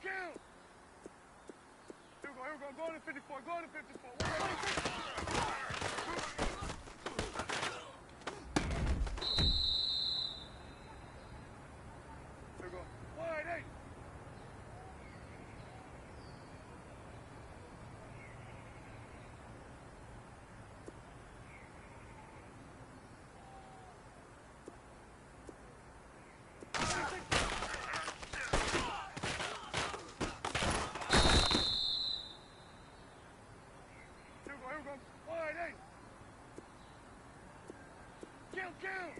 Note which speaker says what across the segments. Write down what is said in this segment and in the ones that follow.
Speaker 1: count. Here we go, go to 54, go to 54. Here we go, wide 8. Wide 8. Count.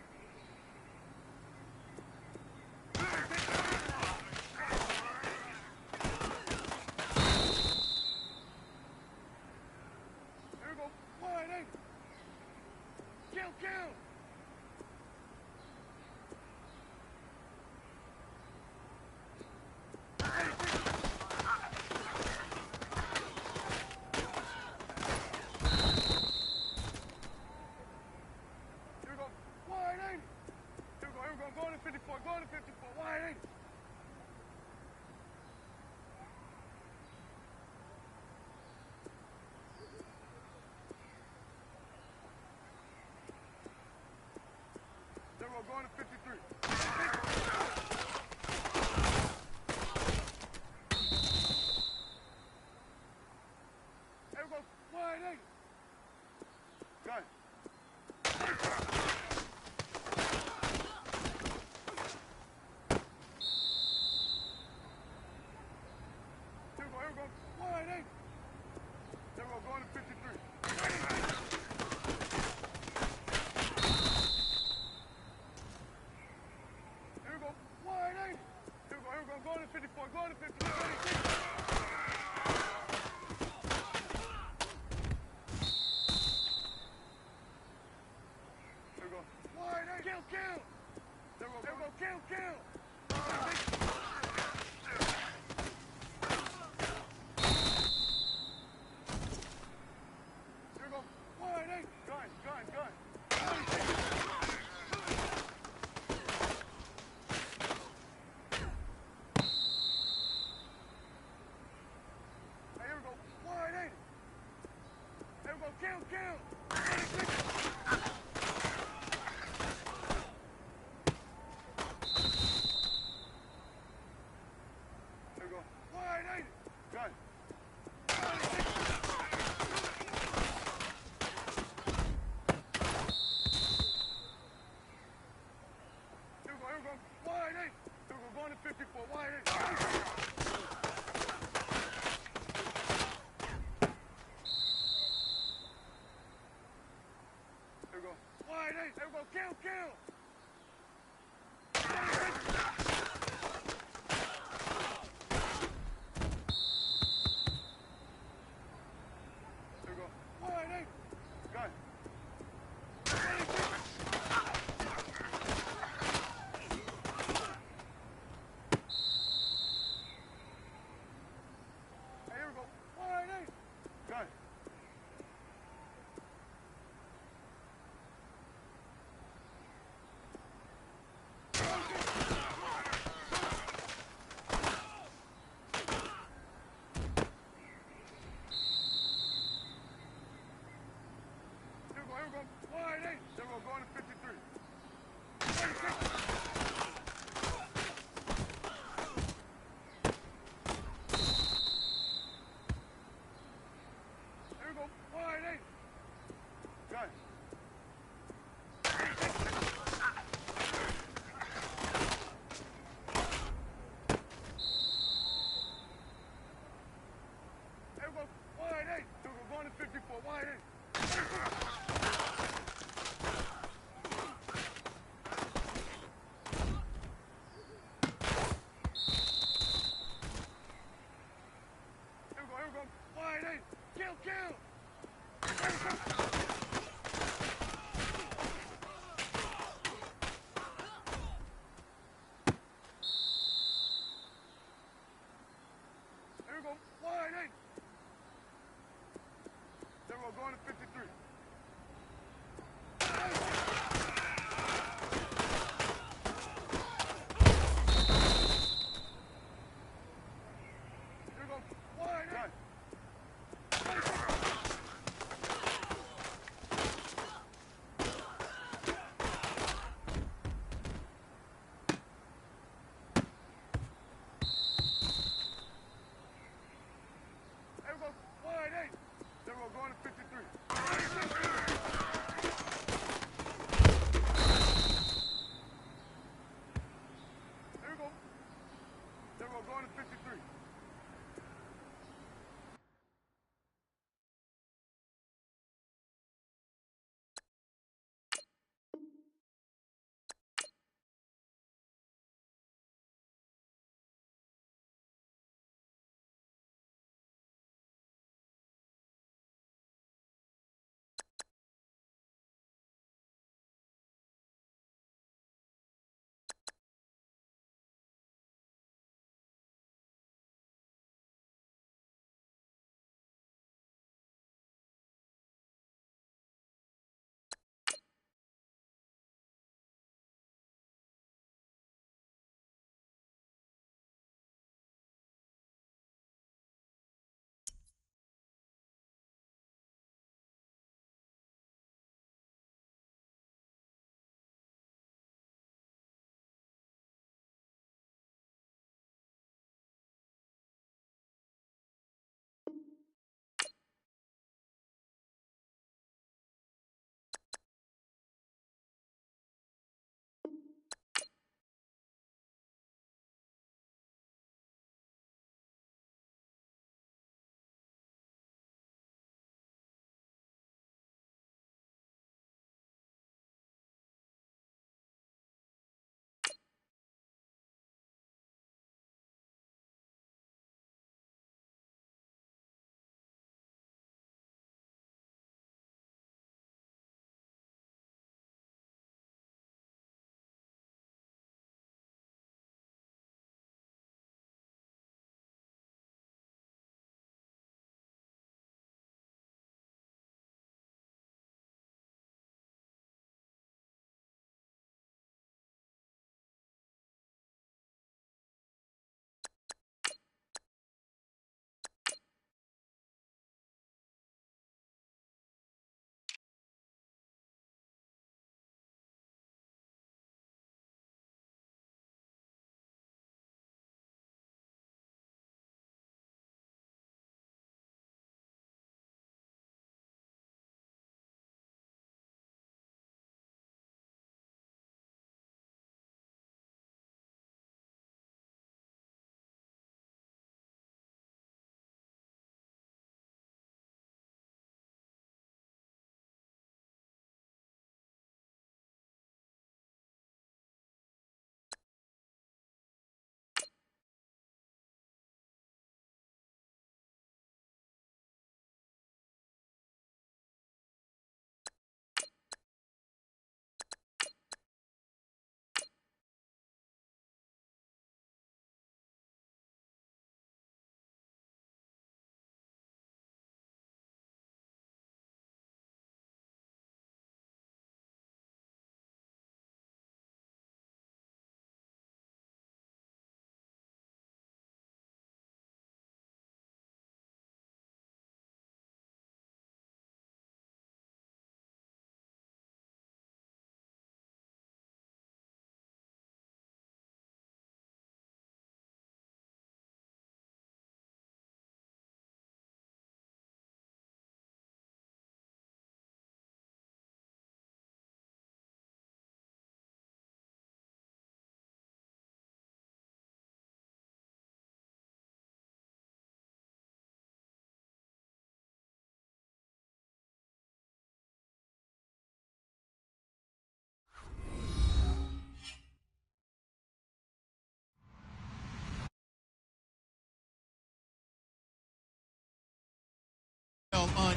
Speaker 1: Here we go. Wide 8. Count. Go to 54, go to 54, wide 8. There we go, going to 53. There we go, wide 8. Gun. Wide 8. There we go, going to 53. Here we go, wide 8. Here we go, going to 54, going to 53. Here we go, wide 8. Count. There we go, count. Wide 8. Gun. Hey, here we go. Wide 8. Here we go. Count. Here we go. Wide 8. Gun. Wide 8. Here we go, going to 54, wide 8. Here we go, wide 8. Here we go, count. Here we go, wide 8. Gun. Gun.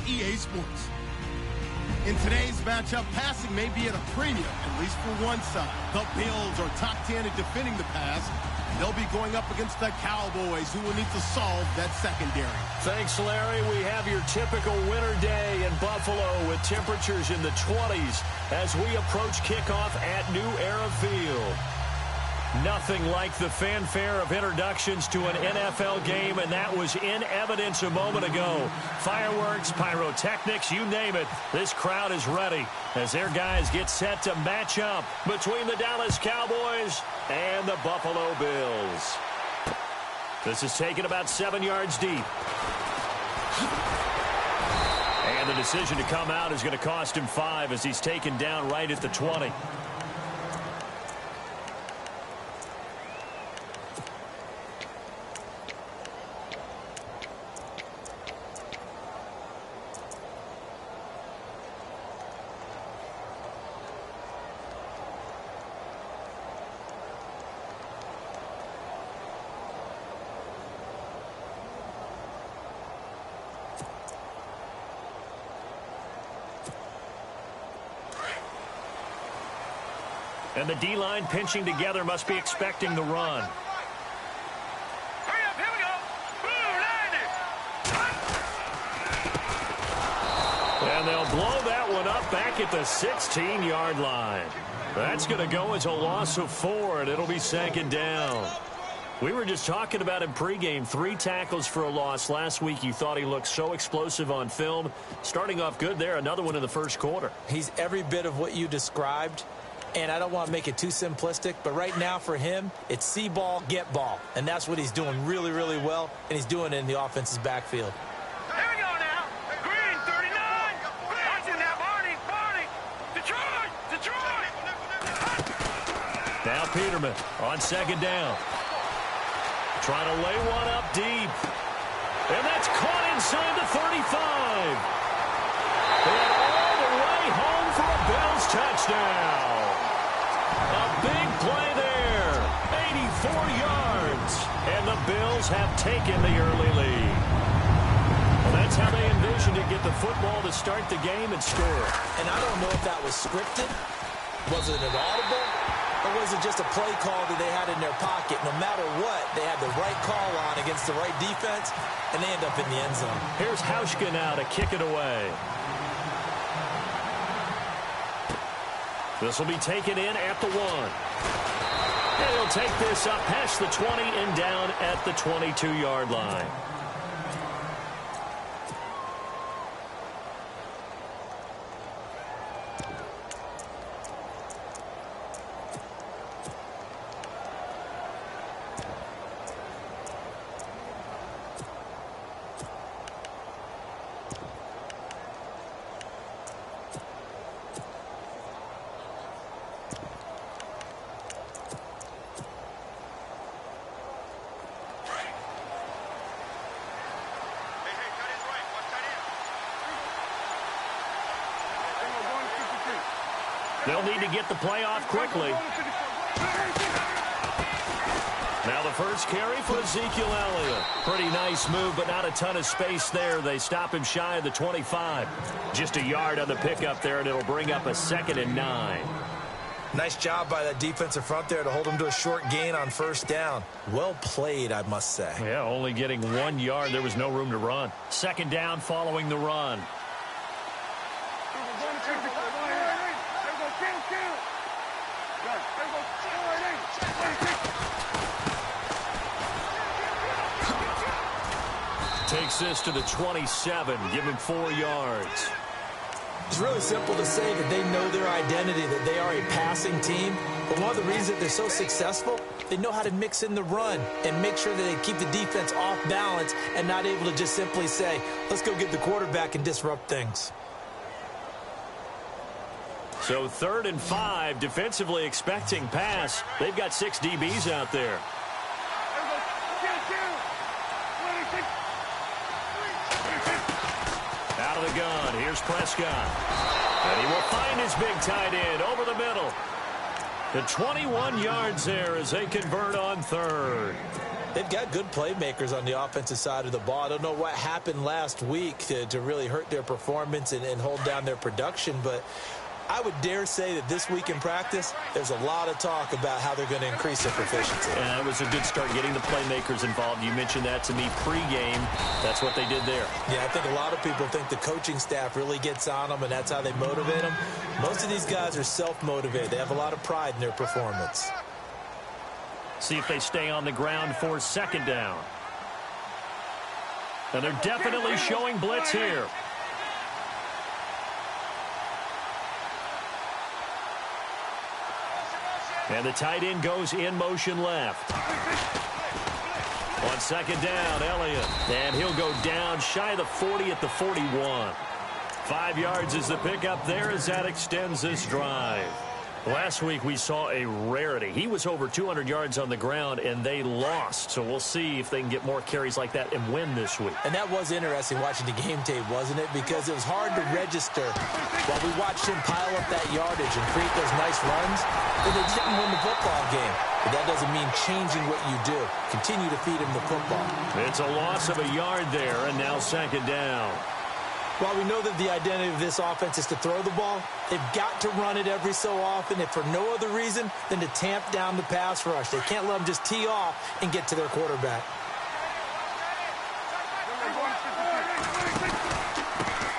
Speaker 2: EA Sports. In today's matchup, passing may be at a premium, at least for one side. The Bills are top 10 at defending the pass. They'll be going up against the Cowboys, who will need to solve that secondary.
Speaker 3: Thanks, Larry. We have your typical winter day in Buffalo with temperatures in the 20s as we approach kickoff at New Era Field. Nothing like the fanfare of introductions to an NFL game, and that was in evidence a moment ago. Fireworks, pyrotechnics, you name it. This crowd is ready as their guys get set to match up between the Dallas Cowboys and the Buffalo Bills. This is taken about 7 yards deep. And the decision to come out is going to cost him 5 as he's taken down right at the 20. And the D-line pinching together must be expecting the run.
Speaker 1: Hurry up, here we go. Boom,
Speaker 3: And they'll blow that one up back at the 16-yard line. That's going to go as a loss of 4, and it'll be second down. We were just talking about him pregame. 3 tackles for a loss. Last week you thought he looked so explosive on film. Starting off good there. Another one in the first quarter.
Speaker 4: He's every bit of what you described. And I don't want to make it too simplistic, but right now for him, it's see ball, get ball. And that's what he's doing really, really well, and he's doing it in the offense's backfield.
Speaker 1: Here we go now. Green, 39. Watching now, Barney. Detroit.
Speaker 3: Now Peterman on second down. Trying to lay one up deep. And that's caught inside the 35. And all the way home for a Bills touchdown. A big play there. 84 yards. And the Bills have taken the early lead. Well, that's how they envisioned to get the football to start the game and score.
Speaker 4: And I don't know if that was scripted. Was it an audible? Or was it just a play call that they had in their pocket? No matter what, they had the right call on against the right defense, and they end up in the end zone.
Speaker 3: Here's Hauschka now to kick it away. This will be taken in at the 1. And he'll take this up past the 20 and down at the 22-yard line. They'll need to get the play off quickly. Now the first carry for Ezekiel Elliott. Pretty nice move, but not a ton of space there. They stop him shy of the 25. Just a yard on the pickup there, and it'll bring up a 2nd and 9.
Speaker 4: Nice job by that defensive front there to hold him to a short gain on first down. Well played, I must say.
Speaker 3: Yeah, only getting 1 yard. There was no room to run. Second down following the run. Takes this to the 27. Give him 4 yards.
Speaker 4: It's really simple to say that they know their identity, that they are a passing team. But one of the reasons that they're so successful, they know how to mix in the run and make sure that they keep the defense off balance and not able to just simply say, let's go get the quarterback and disrupt things.
Speaker 3: So 3rd and 5, defensively expecting pass. They've got 6 DBs out there. Out of the gun, here's Prescott. And he will find his big tight end over the middle. The 21 yards there as they convert on third.
Speaker 4: They've got good playmakers on the offensive side of the ball. I don't know what happened last week to really hurt their performance and hold down their production, but I would dare say that this week in practice, there's a lot of talk about how they're going to increase their proficiency.
Speaker 3: Yeah, it was a good start getting the playmakers involved. You mentioned that to me pregame. That's what they did there.
Speaker 4: Yeah, I think a lot of people think the coaching staff really gets on them, and that's how they motivate them. Most of these guys are self-motivated. They have a lot of pride in their performance.
Speaker 3: See if they stay on the ground for second down. And they're definitely showing blitz here. And the tight end goes in motion left. On second down, Elliott. And he'll go down shy of the 40 at the 41. 5 yards is the pickup there as that extends this drive. Last week we saw a rarity. He was over 200 yards on the ground, and they lost. So we'll see if they can get more carries like that and win this week.
Speaker 4: And that was interesting watching the game tape, wasn't it? Because it was hard to register while we watched him pile up that yardage and create those nice runs. But they didn't win the football game. But that doesn't mean changing what you do. Continue to feed him the football.
Speaker 3: It's a loss of a yard there, and now second down.
Speaker 4: While we know that the identity of this offense is to throw the ball, they've got to run it every so often, if for no other reason than to tamp down the pass rush. They can't let them just tee off and get to their quarterback.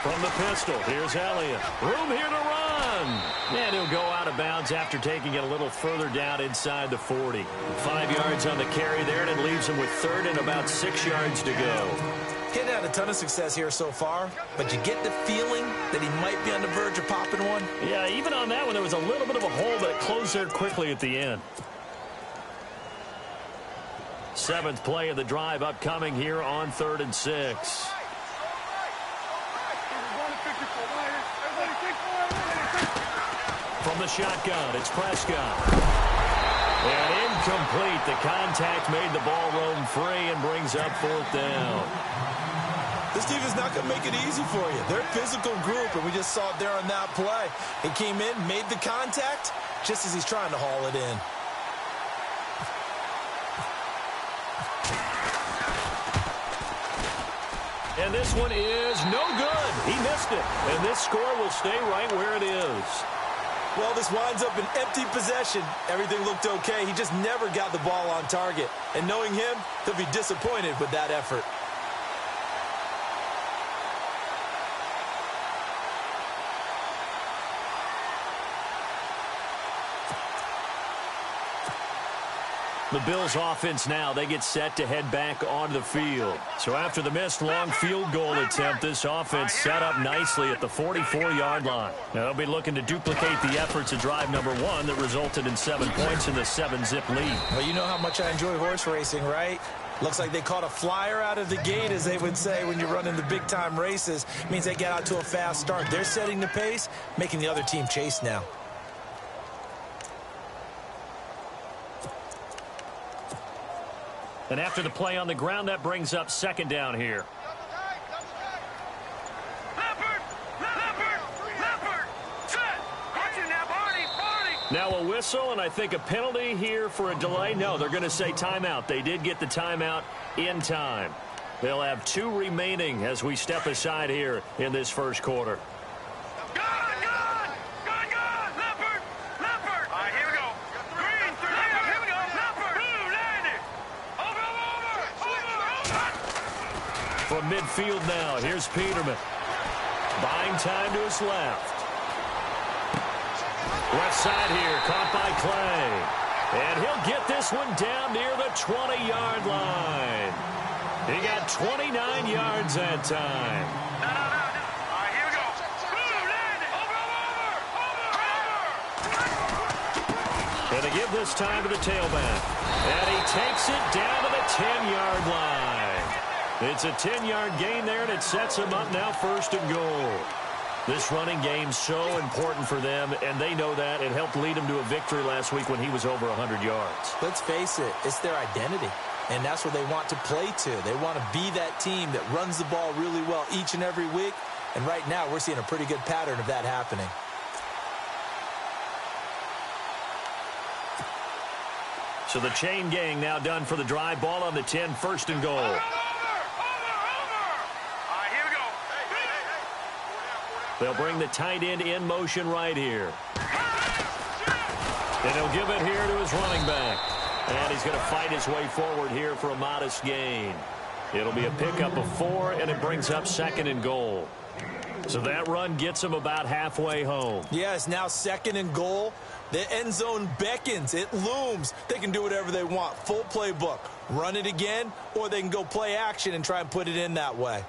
Speaker 3: From the pistol, here's Elliott. Room here to run. And he'll go out of bounds after taking it a little further down inside the 40. 5 yards on the carry there, and it leaves him with third and about 6 yards to go.
Speaker 4: Getting had a ton of success here so far, but you get the feeling that he might be on the verge of popping one.
Speaker 3: Yeah, even on that one, there was a little bit of a hole, but it closed there quickly at the end. 7th play of the drive upcoming here on 3rd and 6. From the shotgun, it's Prescott. And incomplete. The contact made the ball roam free and brings up 4th down.
Speaker 4: This team is not going to make it easy for you. They're a physical group, and we just saw it there on that play. He came in, made the contact, just as he's trying to haul it in.
Speaker 3: And this one is no good. He missed it. And this score will stay right where it is.
Speaker 4: Well, this winds up an empty possession. Everything looked okay. He just never got the ball on target. And knowing him, he'll be disappointed with that effort.
Speaker 3: The Bills offense now, they get set to head back onto the field. So after the missed long field goal attempt, this offense set up nicely at the 44-yard line. Now they'll be looking to duplicate the efforts of drive number 1 that resulted in 7 points in the 7-zip lead.
Speaker 4: Well, you know how much I enjoy horse racing, right? Looks like they caught a flyer out of the gate, as they would say when you're running the big-time races. It means they get out to a fast start. They're setting the pace, making the other team chase now.
Speaker 3: And after the play on the ground, that brings up second down here. Now a whistle, and I think a penalty here for a delay. No, they're going to say timeout. They did get the timeout in time. They'll have 2 remaining as we step aside here in this first quarter. From midfield now, here's Peterman. Buying time to his left. Left side here, caught by Clay. And he'll get this one down near the 20-yard line. He got 29 yards that time.
Speaker 1: Here we go. Over.
Speaker 3: And they give this time to the tailback. And he takes it down to the 10-yard line. It's a 10-yard gain there, and it sets him up now 1st and goal. This running game's so important for them, and they know that. It helped lead them to a victory last week when he was over 100 yards.
Speaker 4: Let's face it, it's their identity, and that's what they want to play to. They want to be that team that runs the ball really well each and every week, and right now we're seeing a pretty good pattern of that happening.
Speaker 3: So the chain gang now done for the drive. Ball on the 10, first and goal.
Speaker 1: Over. All right, here we go.
Speaker 3: They'll bring the tight end in motion right here. And he'll give it here to his running back. And he's going to fight his way forward here for a modest gain. It'll be a pickup of 4, and it brings up second and goal. So that run gets him about halfway home.
Speaker 4: Yeah, it's now second and goal. The end zone beckons. It looms. They can do whatever they want. Full playbook. Run it again, or they can go play action and try and put it in that way.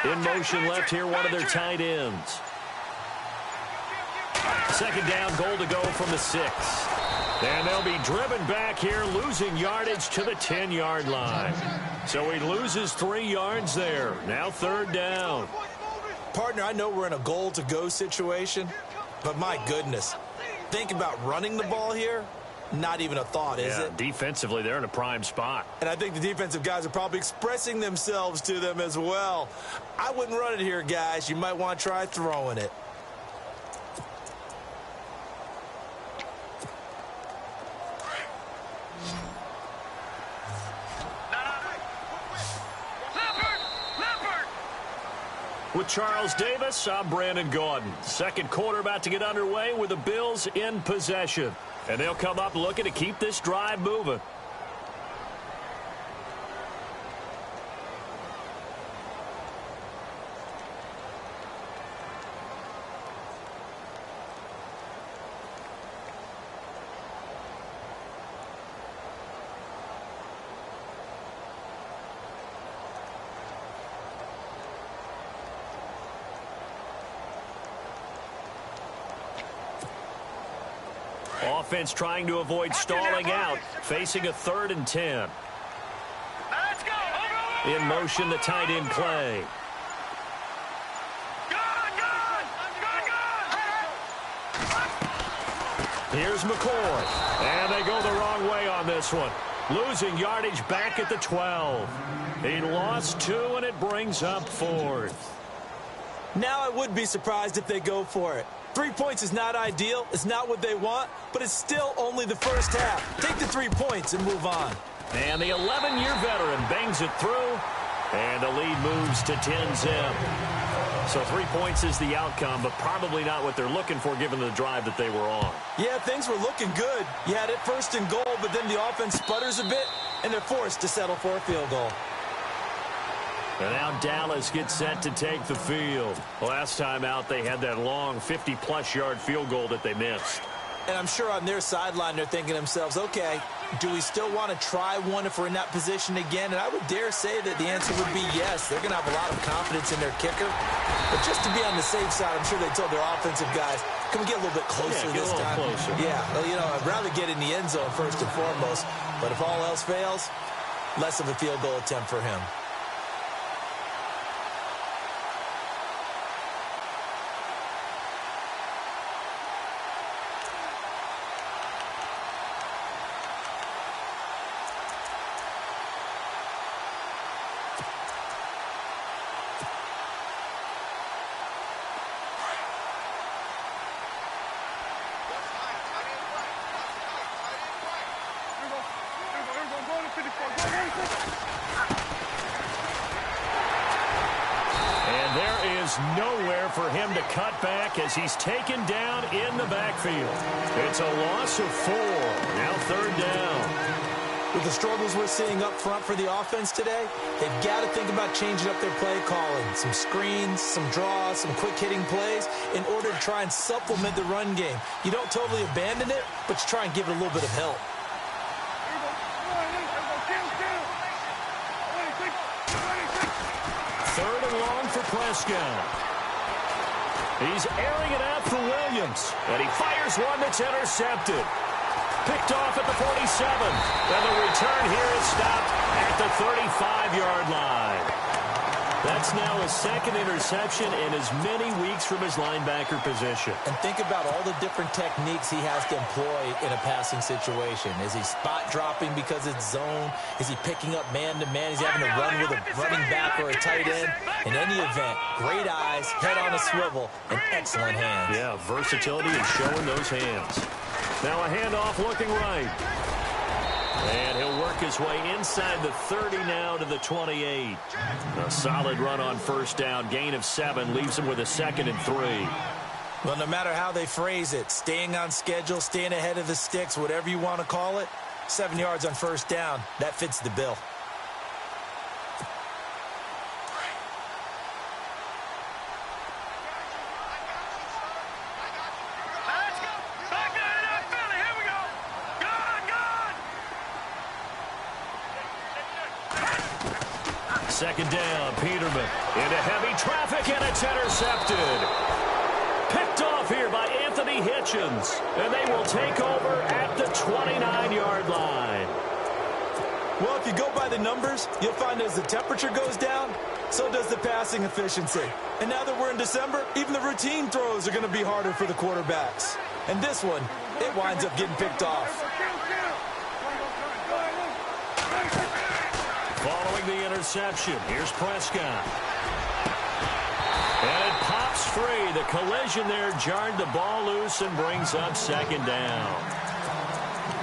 Speaker 3: In motion left here, one of their tight ends. Second down, goal to go from the 6. And they'll be driven back here, losing yardage to the 10-yard line. So he loses 3 yards there. Now third down.
Speaker 4: Partner, I know we're in a goal-to-go situation, but my goodness, think about running the ball here. Not even a thought, is it?
Speaker 3: Defensively, they're in a prime spot.
Speaker 4: And I think the defensive guys are probably expressing themselves to them as well. I wouldn't run it here, guys. You might want to try throwing it.
Speaker 3: With Charles Davis, I'm Brandon Gordon. Second quarter about to get underway with the Bills in possession. And they'll come up looking to keep this drive moving. Offense trying to avoid stalling out, facing a 3rd and 10.
Speaker 1: Let's go.
Speaker 3: In motion, the tight end Clay. Here's McCoy. And they go the wrong way on this one. Losing yardage back at the 12. He lost 2, and it brings up 4th.
Speaker 4: Now I would be surprised if they go for it. 3 points is not ideal. It's not what they want, but it's still only the first half. Take the 3 points and move on.
Speaker 3: And the 11-year veteran bangs it through, and the lead moves to 10-zip. So 3 points is the outcome, but probably not what they're looking for given the drive that they were on.
Speaker 4: Yeah, things were looking good. You had it first and goal, but then the offense sputters a bit, and they're forced to settle for a field goal.
Speaker 3: And now Dallas gets set to take the field. Last time out, they had that long 50-plus yard field goal that they missed.
Speaker 4: And I'm sure on their sideline, they're thinking to themselves, okay, do we still want to try one if we're in that position again? And I would dare say that the answer would be yes. They're going to have a lot of confidence in their kicker. But just to be on the safe side, I'm sure they told their offensive guys, can we get a little bit closer this time?
Speaker 3: Closer.
Speaker 4: Yeah, well, you know, I'd rather get in the end zone first and foremost. But if all else fails, less of a field goal attempt for him.
Speaker 3: And there is nowhere for him to cut back as he's taken down in the backfield. It's a loss of 4. Now third down.
Speaker 4: With the struggles we're seeing up front for the offense today, they've got to think about changing up their play calling. Some screens, some draws, some quick-hitting plays in order to try and supplement the run game. You don't totally abandon it, but you try and give it a little bit of help.
Speaker 3: Third and long for Prescott. He's airing it out for Williams. And he fires one that's intercepted. Picked off at the 47. And the return here is stopped at the 35-yard line. That's now his second interception in as many weeks from his linebacker position.
Speaker 4: And think about all the different techniques he has to employ in a passing situation. Is he spot dropping because it's zone? Is he picking up man-to-man? Is he having to run with a running back or a tight end? In any event, great eyes, head on a swivel, and excellent hands.
Speaker 3: Yeah, versatility and showing those hands. Now a handoff looking right. And he'll work his way inside the 30 now to the 28. A solid run on first down. Gain of 7 leaves him with a 2nd and 3.
Speaker 4: Well, no matter how they phrase it, staying on schedule, staying ahead of the sticks, whatever you want to call it, 7 yards on first down, that fits the bill.
Speaker 3: Second down, Peterman into heavy traffic, and it's intercepted. Picked off here by Anthony Hitchens, and they will take over at the 29-yard line.
Speaker 4: Well, if you go by the numbers, you'll find as the temperature goes down, so does the passing efficiency. And now that we're in December, even the routine throws are going to be harder for the quarterbacks. And this one, it winds up getting picked off.
Speaker 3: Following the interception, here's Prescott. And it pops free. The collision there jarred the ball loose and brings up second down.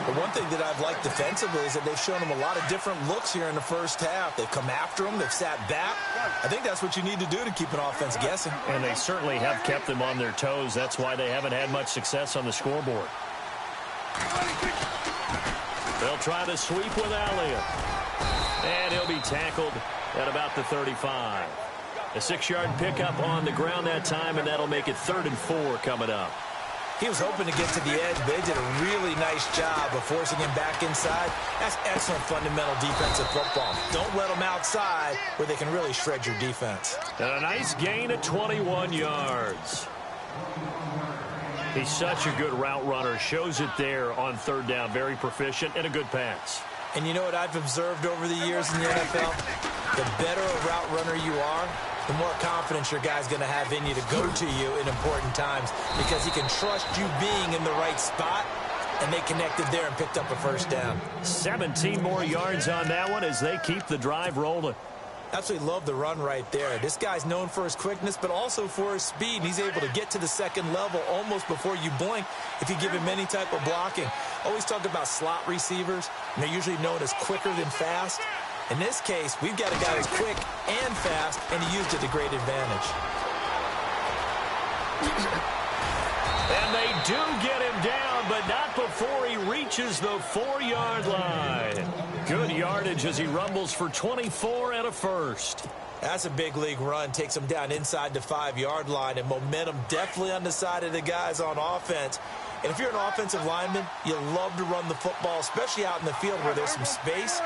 Speaker 4: The one thing that I've liked defensively is that they've shown him a lot of different looks here in the first half. They've come after him. They've sat back. I think that's what you need to do to keep an offense guessing.
Speaker 3: And they certainly have kept them on their toes. That's why they haven't had much success on the scoreboard. They'll try to sweep with Elliott. And he'll be tackled at about the 35. A 6-yard pickup on the ground that time, and that'll make it 3rd and 4 coming up.
Speaker 4: He was hoping to get to the edge, but they did a really nice job of forcing him back inside. That's excellent fundamental defensive football. Don't let them outside where they can really shred your defense.
Speaker 3: And a nice gain of 21 yards. He's such a good route runner. Shows it there on 3rd down. Very proficient and a good pass.
Speaker 4: And you know what I've observed over the years in the NFL? The better a route runner you are, the more confidence your guy's going to have in you to go to you in important times because he can trust you being in the right spot, and they connected there and picked up a first down.
Speaker 3: 17 more yards on that one as they keep the drive rolling.
Speaker 4: Absolutely love the run right there. This guy's known for his quickness, but also for his speed. He's able to get to the second level almost before you blink if you give him any type of blocking. Always talk about slot receivers, and they're usually known as quicker than fast. In this case, we've got a guy who's quick and fast, and he used it to great advantage.
Speaker 3: And they do get him down, but not before he reaches the 4-yard line. Good yardage as he rumbles for 24 and a first.
Speaker 4: That's a big league run. Takes him down inside the 5-yard line, and momentum definitely on the side of the guys on offense. And if you're an offensive lineman, you love to run the football, especially out in the field where there's some space.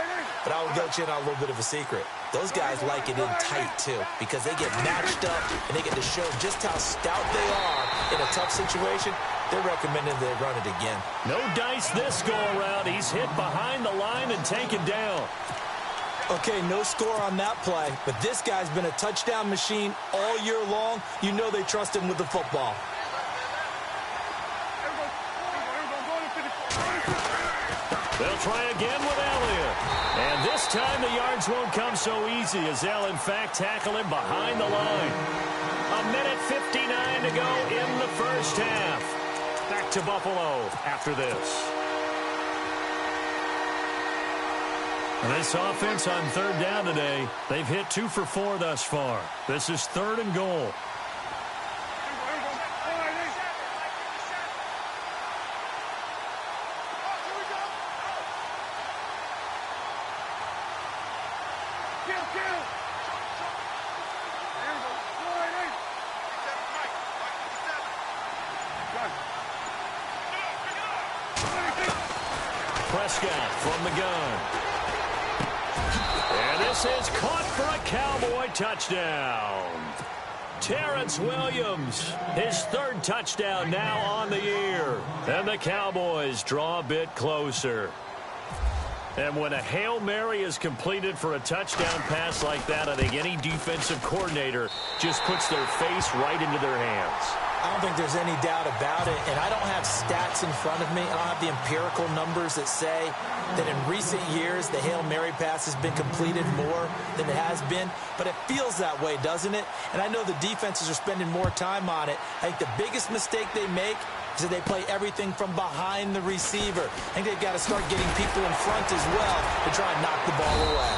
Speaker 4: But I will let you in on a little bit of a secret. Those guys like it in tight, too, because they get matched up and they get to show just how stout they are in a tough situation. They're recommending they run it again.
Speaker 3: No dice this go-around. He's hit behind the line and taken down.
Speaker 4: Okay, no score on that play, but this guy's been a touchdown machine all year long. You know they trust him with the football.
Speaker 3: They'll try again with Elliott. And this time the yards won't come so easy as they'll, in fact, tackle him behind the line. 1:59 to go in the first half. Back to Buffalo after this. This offense on 3rd down today, they've hit 2 for 4 thus far. This is 3rd and goal. Prescott from the gun. And this is caught for a Cowboy touchdown. Terrence Williams, his 3rd touchdown now on the year. And the Cowboys draw a bit closer. And when a Hail Mary is completed for a touchdown pass like that, I think any defensive coordinator just puts their face right into their hands.
Speaker 4: I don't think there's any doubt about it, and I don't have stats in front of me. I don't have the empirical numbers that say that in recent years the Hail Mary pass has been completed more than it has been, but it feels that way, doesn't it? And I know the defenses are spending more time on it. I think the biggest mistake they make is that they play everything from behind the receiver. I think they've got to start getting people in front as well to try and knock the ball away.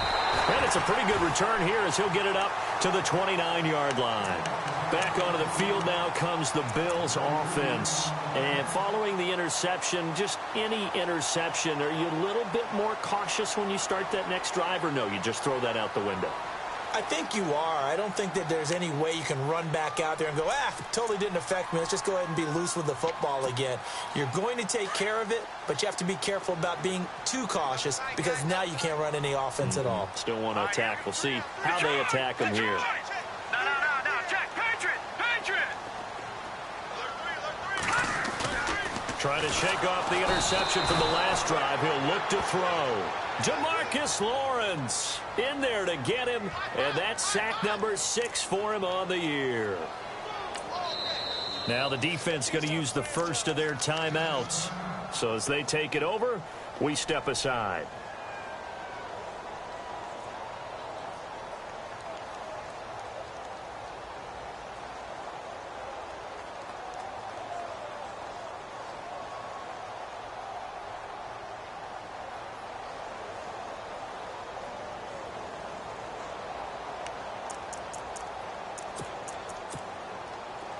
Speaker 3: And it's a pretty good return here as he'll get it up to the 29-yard line. Back onto the field now comes the Bills offense. And following the interception, just any interception, are you a little bit more cautious when you start that next drive, or no, you just throw that out the window?
Speaker 4: I think you are. I don't think that there's any way you can run back out there and go, totally didn't affect me. Let's just go ahead and be loose with the football again. You're going to take care of it, but you have to be careful about being too cautious because now you can't run any offense at all.
Speaker 3: Still want to attack. We'll see how they attack him here.
Speaker 1: No, check. Patriot.
Speaker 3: Trying to shake off the interception from the last drive. He'll look to throw. Jamarcus Lawrence in there to get him, and that's sack number 6 for him on the year. Now the defense going to use the first of their timeouts. So as they take it over, we step aside.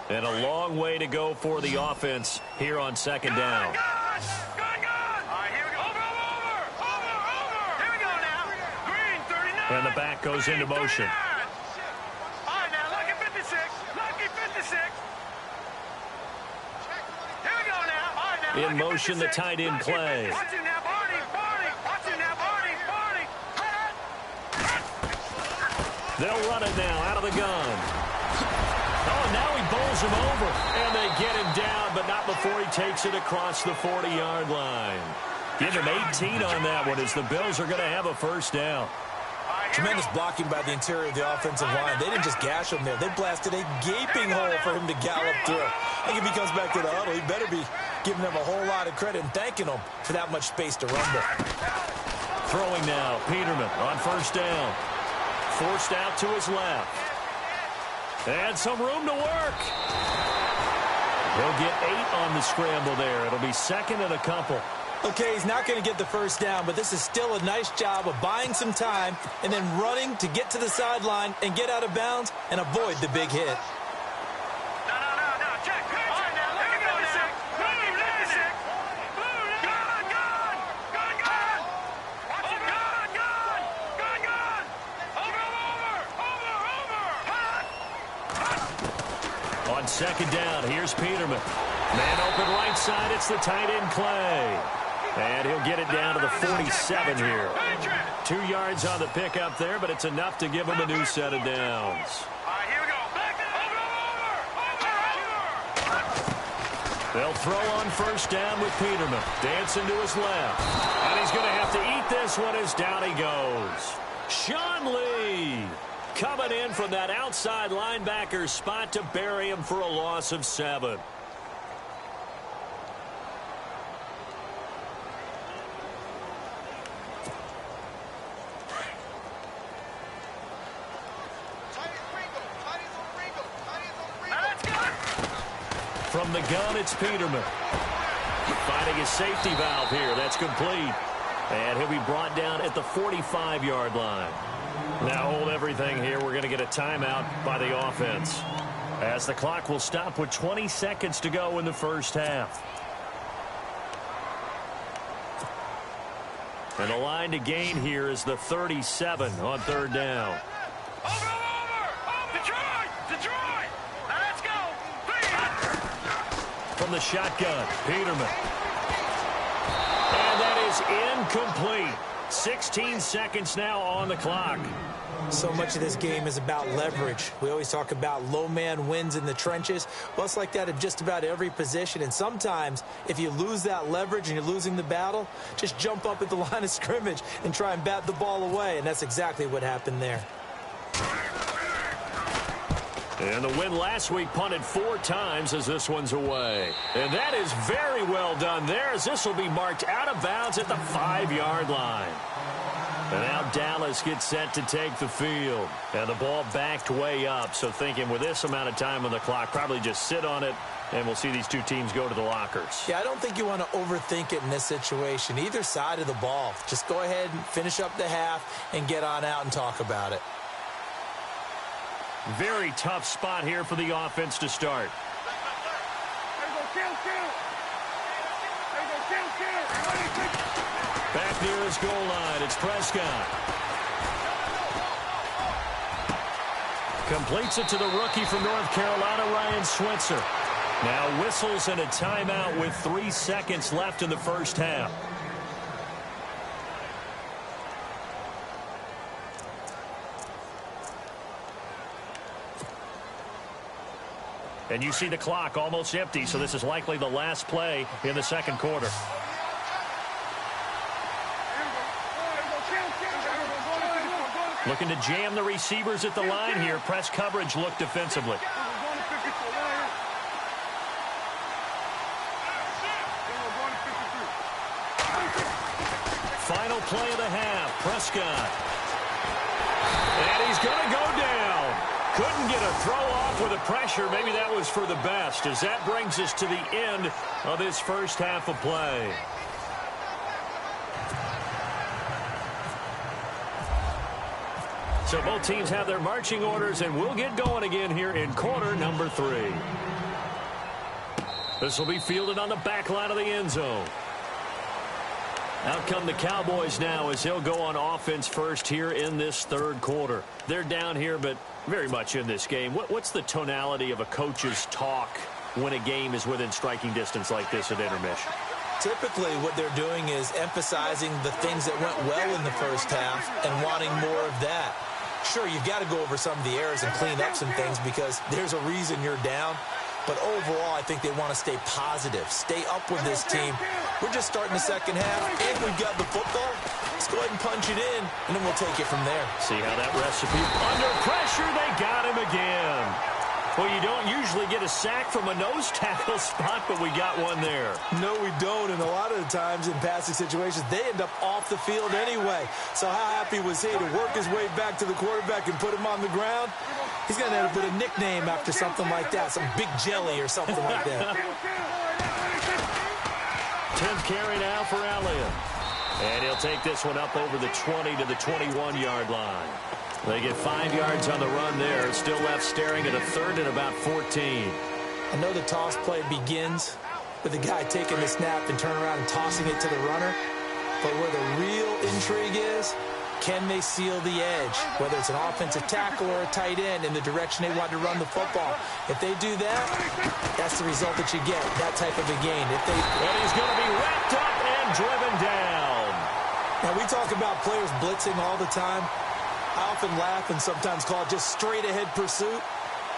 Speaker 3: And a long way to go for the offense here on second down.
Speaker 1: Gone. All right, here we go. Over. Here we go now. Green, 39.
Speaker 3: And the back goes into motion.
Speaker 1: 39. All right, now, lucky 56. Here we go now. All right, now,
Speaker 3: In motion, the tight end play.
Speaker 1: Watch it now, Barney. Watch it now, Barney.
Speaker 3: They'll run it now out of the gun. Oh, now he bowls him over, and they get him down, but not before he takes it across the 40-yard line. Give him 18 on that one as the Bills are going to have a first down.
Speaker 4: Tremendous blocking by the interior of the offensive line. They didn't just gash him there. They blasted a gaping hole for him to gallop through. I think if he comes back to the huddle, he better be giving them a whole lot of credit and thanking them for that much space to rumble.
Speaker 3: Throwing now, Peterman on first down. Forced out to his left. And some room to work. He'll get 8 on the scramble there. It'll be second and a couple.
Speaker 4: Okay, he's not going to get the first down, but this is still a nice job of buying some time and then running to get to the sideline and get out of bounds and avoid the big hit.
Speaker 1: No. Check. All right, now, here we go now. Blue, 96. Blue, gone. Watch it, gone. Over.
Speaker 3: On second down, here's Peterman. Man open right side, it's the tight end Clay. And he'll get it down to the 47 here. 2 yards on the pickup there, but it's enough to give him a new set of downs.
Speaker 1: All right, here we go. Over.
Speaker 3: They'll throw on first down with Peterman. Dancing to his left. And he's going to have to eat this one as down he goes. Sean Lee coming in from that outside linebacker spot to bury him for a loss of 7. From the gun, it's Peterman. Finding his safety valve here. That's complete. And he'll be brought down at the 45-yard line. Now hold everything here. We're going to get a timeout by the offense, as the clock will stop with 20 seconds to go in the first half. And the line to gain here is the 37 on third down.
Speaker 1: Over. Detroit. Now let's go.
Speaker 3: From the shotgun, Peterman. And that is incomplete. 16 seconds now on the clock.
Speaker 4: So much of this game is about leverage. We always talk about low man wins in the trenches. Well, it's like that in just about every position. And sometimes, if you lose that leverage and you're losing the battle, just jump up at the line of scrimmage and try and bat the ball away. And that's exactly what happened there.
Speaker 3: And the win last week punted 4 times as this one's away. And that is very well done there, as this will be marked out of bounds at the 5-yard line. And now Dallas gets set to take the field. And the ball backed way up, so thinking with this amount of time on the clock, probably just sit on it, and we'll see these two teams go to the lockers.
Speaker 4: Yeah, I don't think you want to overthink it in this situation. Either side of the ball. Just go ahead and finish up the half and get on out and talk about it.
Speaker 3: Very tough spot here for the offense to start. Back near his goal line, it's Prescott. Completes it to the rookie from North Carolina, Ryan Switzer. Now whistles and a timeout with 3 seconds left in the first half. And you see the clock almost empty, so this is likely the last play in the second quarter. Looking to jam the receivers at the line here. Press coverage look defensively. Final play of the half. Prescott. And he's going to go down. Couldn't get a throw off with the pressure. Maybe that was for the best, as that brings us to the end of this first half of play. So both teams have their marching orders, and we'll get going again here in quarter number 3. This will be fielded on the back line of the end zone. Out come the Cowboys now as they'll go on offense first here in this third quarter. They're down here, but very much in this game. What's the tonality of a coach's talk when a game is within striking distance like this at intermission?
Speaker 4: Typically, what they're doing is emphasizing the things that went well in the first half and wanting more of that. Sure, you've got to go over some of the errors and clean up some things because there's a reason you're down. But overall, I think they want to stay positive, stay up with this team. We're just starting the second half, and we've got the football. Let's go ahead and punch it in, and then we'll take it from there.
Speaker 3: See how that recipe, under pressure, they got him again. Well, you don't usually get a sack from a nose tackle spot, but we got one there.
Speaker 4: No, we don't, and a lot of the times in passing situations, they end up off the field anyway. So how happy was he to work his way back to the quarterback and put him on the ground? He's going to end up with a nickname after something like that, some Big Jelly or something like that.
Speaker 3: 10th carry now for Elliott. And he'll take this one up over the 20 to the 21-yard line. They get 5 yards on the run there. Still left staring at a third and about 14.
Speaker 4: I know the toss play begins with the guy taking the snap and turning around and tossing it to the runner. But where the real intrigue is, can they seal the edge? Whether it's an offensive tackle or a tight end in the direction they want to run the football. If they do that, that's the result that you get, that type of a gain.
Speaker 3: And he's going to be wrapped up and driven down.
Speaker 4: Now, we talk about players blitzing all the time. I often laugh and sometimes call it just straight-ahead pursuit.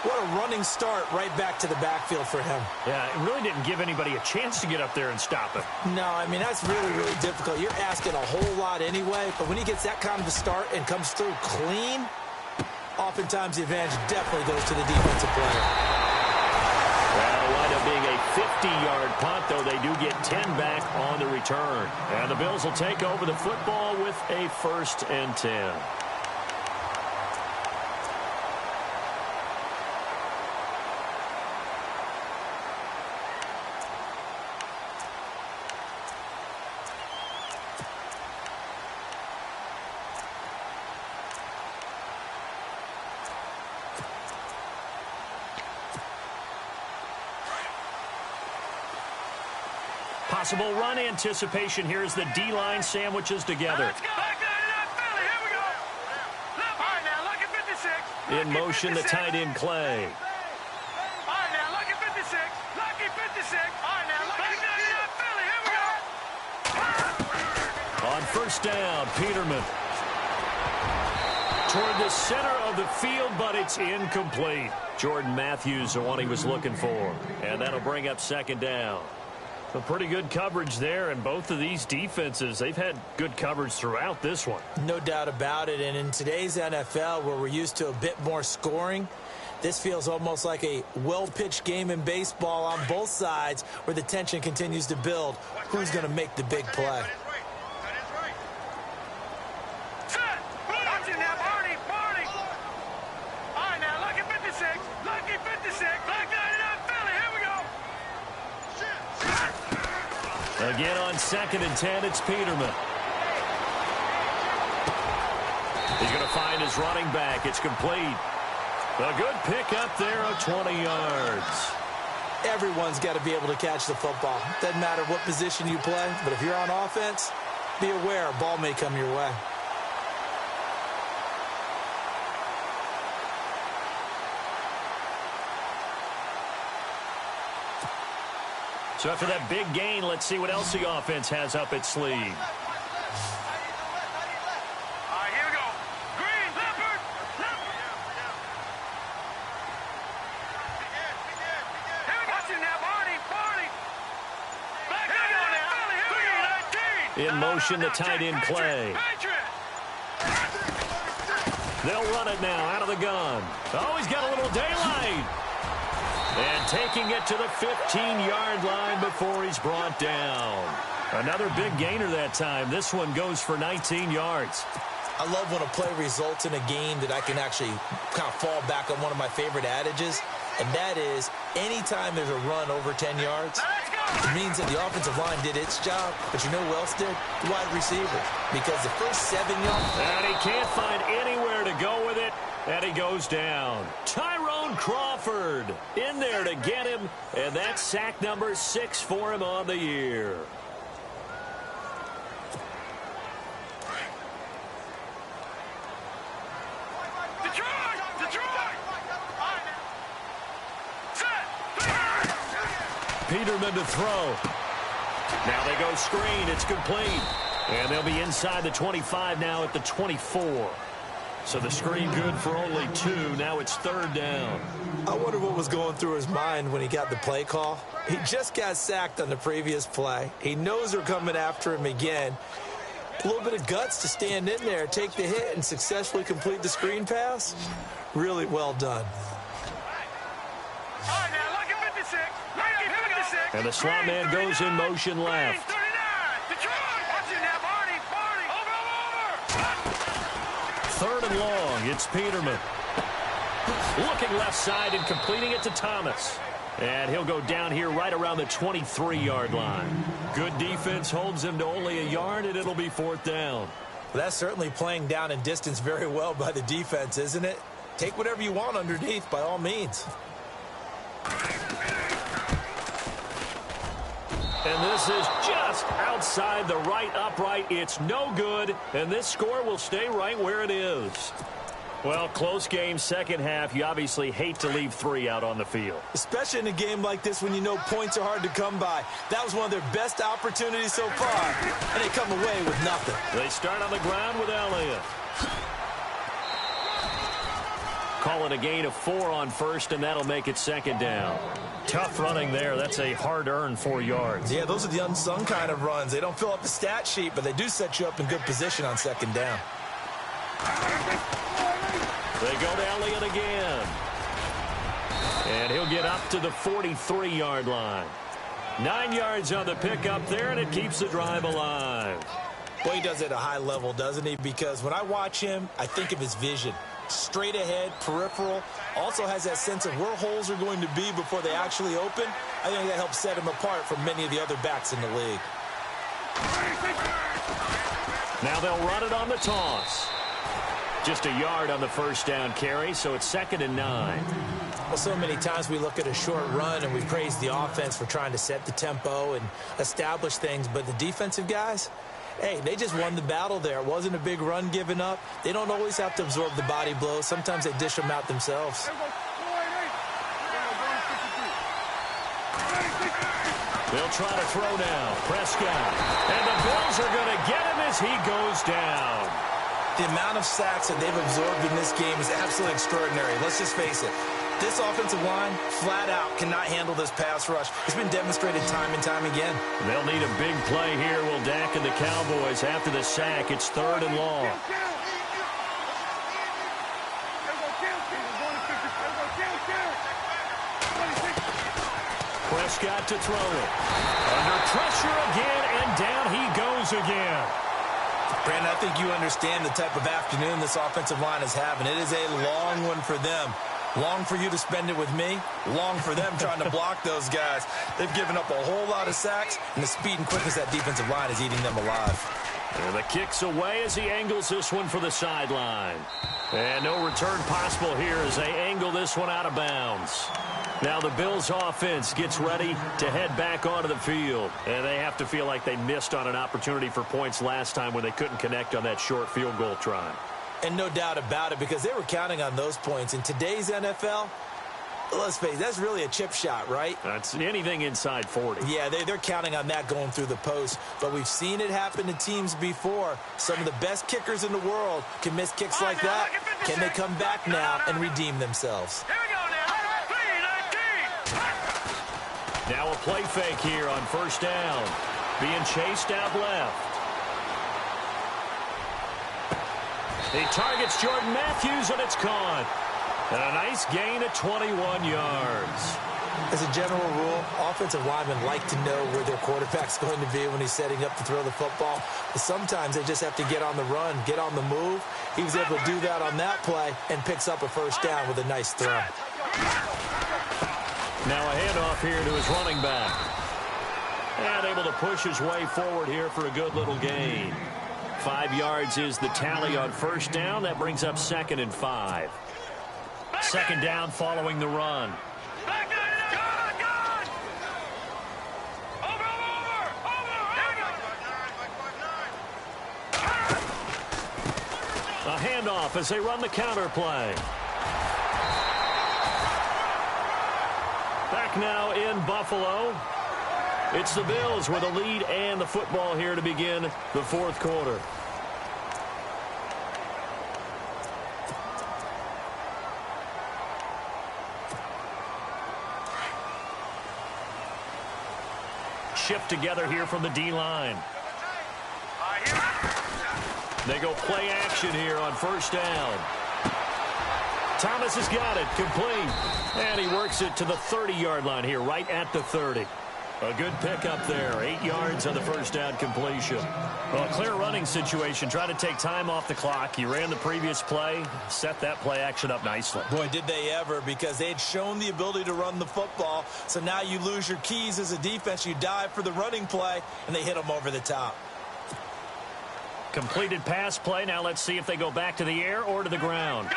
Speaker 4: What a running start right back to the backfield for him.
Speaker 3: Yeah, it really didn't give anybody a chance to get up there and stop it.
Speaker 4: No, I mean, that's really, really difficult. You're asking a whole lot anyway, but when he gets that kind of a start and comes through clean, oftentimes the advantage definitely goes to the defensive player.
Speaker 3: That'll wind up being a 50-yard punt, though they do get 10 back on the return. And the Bills will take over the football with a 1st and 10. Possible run anticipation here as the D-line sandwiches together. In motion, the tight end Clay. On first down. Peterman toward the center of the field, but it's incomplete. Jordan Matthews, the one he was looking for. And that'll bring up second down. Some pretty good coverage there, and both of these defenses, they've had good coverage throughout this one.
Speaker 4: No doubt about it, and in today's NFL, where we're used to a bit more scoring, this feels almost like a well-pitched game in baseball on both sides where the tension continues to build. Who's going to make the big play?
Speaker 3: Again on 2nd and 10, it's Peterman. He's going to find his running back. It's complete. A good pickup there of 20 yards.
Speaker 4: Everyone's got to be able to catch the football. Doesn't matter what position you play, but if you're on offense, be aware a ball may come your way.
Speaker 3: So after that big gain, let's see what else the offense has up its sleeve.
Speaker 1: All right, here we go. Green, leopard. Here we go. Watch it now, Barney. Back on now. Here we go.
Speaker 3: In motion, the tight end play. They'll run it now out of the gun. Oh, he's got a little daylight. And taking it to the 15-yard line before he's brought down. Another big gainer that time. This one goes for 19 yards.
Speaker 4: I love when a play results in a game that I can actually kind of fall back on one of my favorite adages, and that is anytime there's a run over 10 yards, it means that the offensive line did its job, but you know who else did? The wide receiver. Because the first 7 yards...
Speaker 3: And he can't find anywhere to go with it, and he goes down. Tyrone Crawford in there to get him, and that's sack number 6 for him on the year. Peterman to throw. Now they go screen. It's complete. And they'll be inside the 25 now at the 24. So the screen good for only 2. Now it's 3rd down.
Speaker 4: I wonder what was going through his mind when he got the play call. He just got sacked on the previous play. He knows they're coming after him again. A little bit of guts to stand in there, take the hit, and successfully complete the screen pass. Really well done.
Speaker 3: And the slot man goes in motion left. Third and long, it's Peterman. Looking left side and completing it to Thomas. And he'll go down here right around the 23-yard line. Good defense holds him to only a yard, and it'll be 4th down.
Speaker 4: Well, that's certainly playing down in distance very well by the defense, isn't it? Take whatever you want underneath, by all means.
Speaker 3: And this is just outside the right upright. It's no good, and this score will stay right where it is. Well, close game, second half. You obviously hate to leave 3 out on the field.
Speaker 4: Especially in a game like this when you know points are hard to come by. That was one of their best opportunities so far, and they come away with nothing.
Speaker 3: They start on the ground with Elliott. Call it a gain of 4 on first, and that'll make it 2nd down. Tough running there. That's a hard-earned 4 yards.
Speaker 4: Yeah, those are the unsung kind of runs. They don't fill up the stat sheet, but they do set you up in good position on 2nd down.
Speaker 3: They go to Elliott again. And he'll get up to the 43-yard line. 9 yards on the pickup there, and it keeps the drive alive.
Speaker 4: Well, he does it at a high level, doesn't he? Because when I watch him, I think of his vision. Straight ahead, peripheral, also has that sense of where holes are going to be before they actually open. I think that helps set him apart from many of the other backs in the league.
Speaker 3: Now they'll run it on the toss. Just a yard on the first down carry, so it's 2nd and 9.
Speaker 4: Well, so many times we look at a short run and we praise the offense for trying to set the tempo and establish things, but the defensive guys, hey, they just won the battle there. It wasn't a big run given up. They don't always have to absorb the body blows. Sometimes they dish them out themselves.
Speaker 3: They'll try to throw now. Prescott. And the Bills are going to get him as he goes down.
Speaker 4: The amount of sacks that they've absorbed in this game is absolutely extraordinary. Let's just face it. This offensive line, flat out, cannot handle this pass rush. It's been demonstrated time and time again.
Speaker 3: They'll need a big play here, will Dak and the Cowboys after the sack. It's 3rd and long. Prescott to throw it. Under pressure again, and down he goes again.
Speaker 4: Brandon, I think you understand the type of afternoon this offensive line is having. It is a long one for them. Long for you to spend it with me. Long for them trying to block those guys. They've given up a whole lot of sacks, and the speed and quickness of that defensive line is eating them alive.
Speaker 3: And the kick's away as he angles this one for the sideline. And no return possible here as they angle this one out of bounds. Now the Bills offense gets ready to head back onto the field. And they have to feel like they missed on an opportunity for points last time when they couldn't connect on that short field goal try.
Speaker 4: And no doubt about it, because they were counting on those points. In today's NFL, let's face it, that's really a chip shot, right?
Speaker 3: That's anything inside 40.
Speaker 4: Yeah, they're counting on that going through the post. But we've seen it happen to teams before. Some of the best kickers in the world can miss kicks like that. Can they come back now and redeem themselves?
Speaker 1: Here we go now. 3-19.
Speaker 3: Now a play fake here on 1st down. Being chased out left. He targets Jordan Matthews, and it's caught. And a nice gain of 21 yards.
Speaker 4: As a general rule, offensive linemen like to know where their quarterback's going to be when he's setting up to throw the football. But sometimes they just have to get on the run, get on the move. He was able to do that on that play and picks up a 1st down with a nice throw.
Speaker 3: Now a handoff here to his running back. And able to push his way forward here for a good little gain. 5 yards is the tally on 1st down. That brings up 2nd and 5. 2nd down following the run.
Speaker 1: Back in. Good. Over.
Speaker 3: A handoff as they run the counter play. Back now in Buffalo. It's the Bills with a lead and the football here to begin the 4th quarter. Shift together here from the D-line. They go play action here on 1st down. Thomas has got it, complete. And he works it to the 30-yard line here, right at the 30. A good pickup there. 8 yards on the 1st down completion. Well, a clear running situation. Trying to take time off the clock. He ran the previous play, set that play action up nicely.
Speaker 4: Boy, did they ever, because they had shown the ability to run the football. So now you lose your keys as a defense. You dive for the running play, and they hit them over the top.
Speaker 3: Completed pass play. Now let's see if they go back to the air or to the ground.
Speaker 1: Good.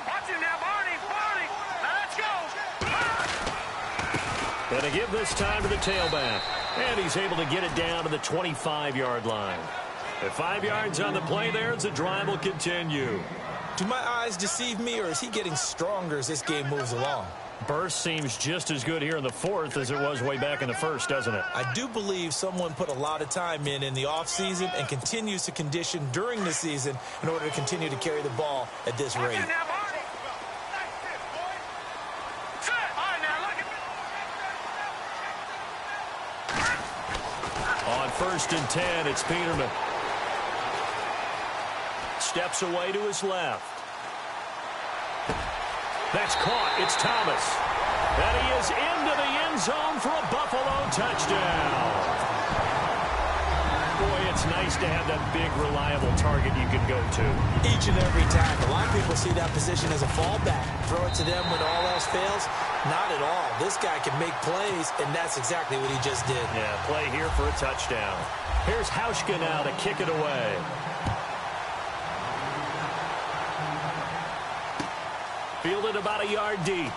Speaker 1: Watch him now, Barney. Now let's go.
Speaker 3: And to give this time to the tailback. And he's able to get it down to the 25-yard line. At 5 yards on the play there, the drive will continue.
Speaker 4: Do my eyes deceive me, or is he getting stronger as this game moves along?
Speaker 3: Burst seems just as good here in the 4th as it was way back in the 1st, doesn't it?
Speaker 4: I do believe someone put a lot of time in the offseason and continues to condition during the season in order to continue to carry the ball at this rate.
Speaker 1: Now, Barney. Set. All right, now, look at
Speaker 3: On 1st and 10, it's Peterman. Steps away to his left. That's caught. It's Thomas. And he is into the end zone for a Buffalo touchdown. Boy, it's nice to have that big, reliable target you can go to.
Speaker 4: Each and every time. A lot of people see that position as a fallback. Throw it to them when all else fails. Not at all. This guy can make plays, and that's exactly what he just did.
Speaker 3: Yeah, play here for a touchdown. Here's Hauschka now to kick it away. Fielded about a yard deep.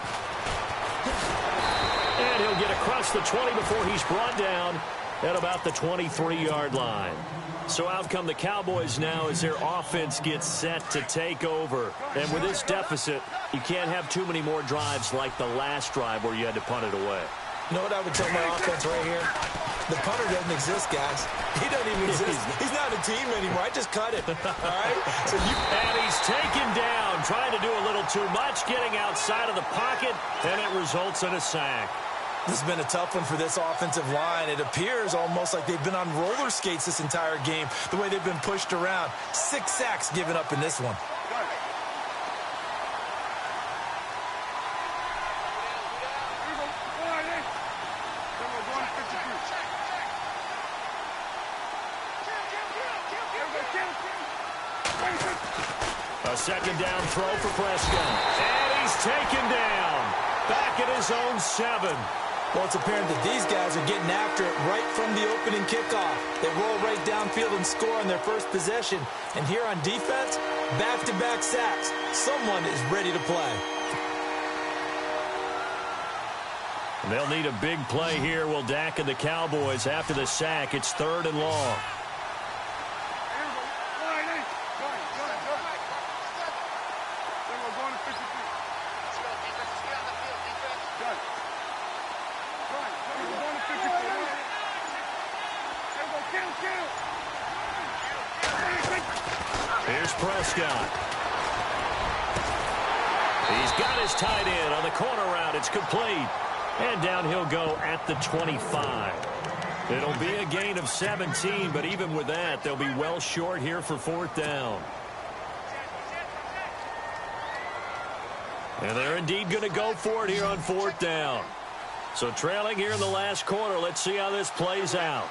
Speaker 3: And he'll get across the 20 before he's brought down at about the 23-yard line. So out come the Cowboys now as their offense gets set to take over. And with this deficit, you can't have too many more drives like the last drive where you had to punt it away.
Speaker 4: You know what I would tell my offense right here? The punter doesn't exist, guys. He doesn't even exist. He's not a team anymore. I just cut it. All right?
Speaker 3: And he's taken down, trying to do a little too much, getting outside of the pocket, and it results in a sack.
Speaker 4: This has been a tough one for this offensive line. It appears almost like they've been on roller skates this entire game, the way they've been pushed around. 6 sacks given up in this one.
Speaker 3: A second down throw for Prescott. And he's taken down. Back at his own 7.
Speaker 4: Well, it's apparent that these guys are getting after it right from the opening kickoff. They roll right downfield and score on their first possession. And here on defense, back-to-back sacks. Someone is ready to play.
Speaker 3: They'll need a big play here. Will Dak and the Cowboys after the sack. It's 3rd and long. Here's Prescott. He's got his tight end on the corner route. It's complete. And down he'll go at the 25. It'll be a gain of 17, but even with that, they'll be well short here for 4th down. And they're indeed going to go for it here on 4th down. So trailing here in the last quarter. Let's see how this plays out.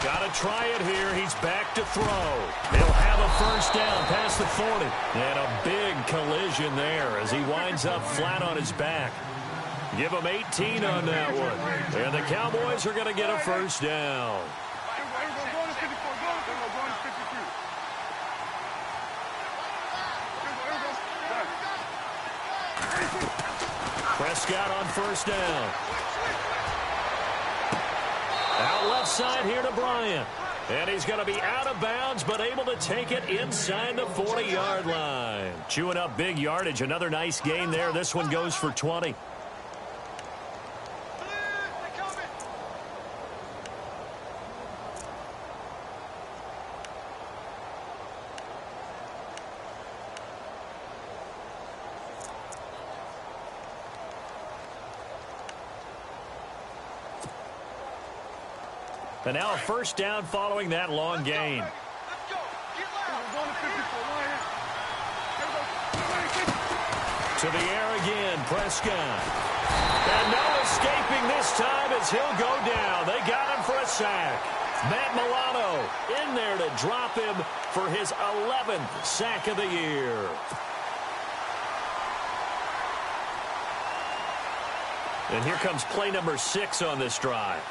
Speaker 3: Got to try it here. He's back to throw. He'll have a first down past the 40. And a big collision there as he winds up flat on his back. Give him 18 on that one. And the Cowboys are going to get a first down. Prescott on first down. Out left side here to Bryant. And he's going to be out of bounds, but able to take it inside the 40-yard line. Chewing up big yardage. Another nice gain there. This one goes for 20. And now a first down following that long gain. To the air again, Prescott. And no escaping this time as he'll go down. They got him for a sack. Matt Milano in there to drop him for his 11th sack of the year. And here comes play number 6 on this drive.